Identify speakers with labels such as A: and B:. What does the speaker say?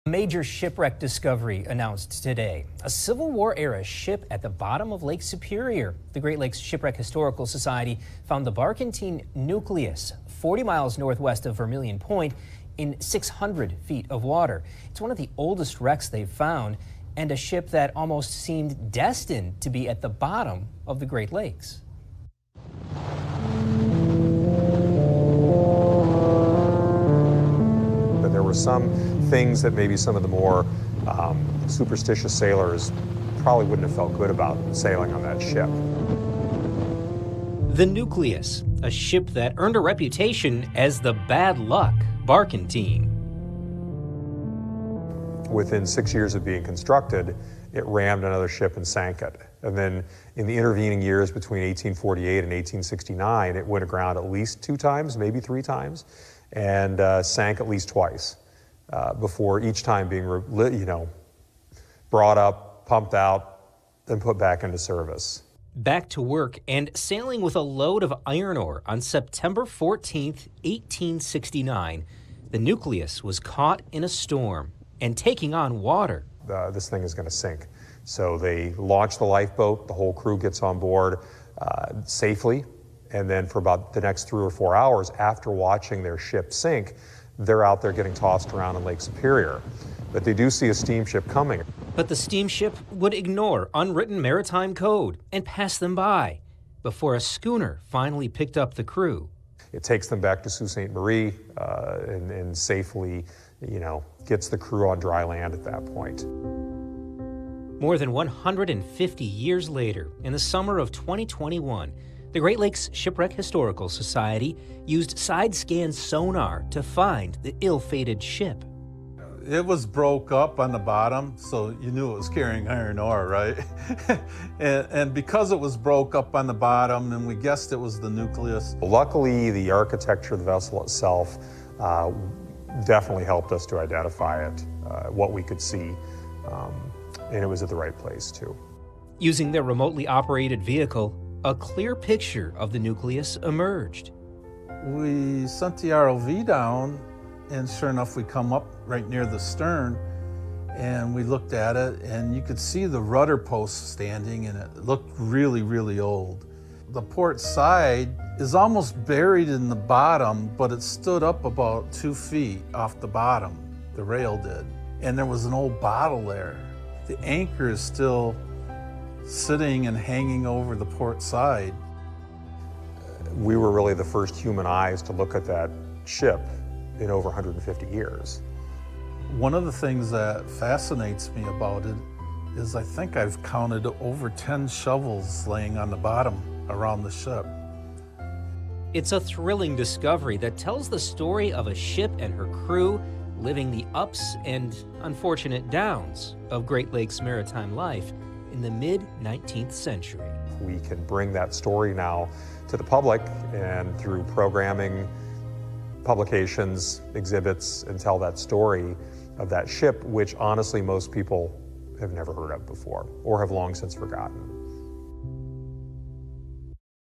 A: A major shipwreck discovery announced today. A Civil War-era ship at the bottom of Lake Superior. The Great Lakes Shipwreck Historical Society found the barkentine Nucleus, 40 miles northwest of Vermilion Point, in 600 feet of water. It's one of the oldest wrecks they've found, and a ship that almost seemed destined to be at the bottom of the Great Lakes.
B: There were some things that maybe some of the more superstitious sailors probably wouldn't have felt good about sailing on that ship.
A: The Nucleus, a ship that earned a reputation as the bad luck barkentine.
B: Within 6 years of being constructed, it rammed another ship and sank it. And then in the intervening years between 1848 and 1869, it went aground at least 2 times, maybe 3 times, and sank at least twice before each time being brought up, pumped out, and put back into service.
A: Back to work and sailing with a load of iron ore on September 14th, 1869, the Nucleus was caught in a storm and taking on water.
B: This thing is going to sink. So they launch the lifeboat, the whole crew gets on board safely, and then for about the next 3 or 4 hours after watching their ship sink, they're out there getting tossed around in Lake Superior. But they do see a steamship coming.
A: But the steamship would ignore unwritten maritime code and pass them by before a schooner finally picked up the crew.
B: It takes them back to Sault Ste. Marie and safely, gets the crew on dry land at that point.
A: More than 150 years later, in the summer of 2021, the Great Lakes Shipwreck Historical Society used side-scan sonar to find the ill-fated ship.
C: It was broke up on the bottom, so you knew it was carrying iron ore, right? and because it was broke up on the bottom, and we guessed it was the Nucleus.
B: Luckily, the architecture of the vessel itself definitely helped us to identify it, what we could see, and it was at the right place, too.
A: Using their remotely operated vehicle, a clear picture of the Nucleus emerged.
C: We sent the ROV down, and sure enough, we come up right near the stern, and we looked at it, and you could see the rudder post standing, and it looked really, really old. The port side is almost buried in the bottom, but it stood up about 2 feet off the bottom, the rail did. And there was an old bottle there. The anchor is still sitting and hanging over the port side.
B: We were really the first human eyes to look at that ship in over 150 years.
C: One of the things that fascinates me about it is I think I've counted over 10 shovels laying on the bottom around the ship.
A: It's a thrilling discovery that tells the story of a ship and her crew living the ups and unfortunate downs of Great Lakes maritime life in the mid-19th century.
B: We can bring that story now to the public and through programming, publications, exhibits, and tell that story of that ship, which honestly most people have never heard of before or have long since forgotten.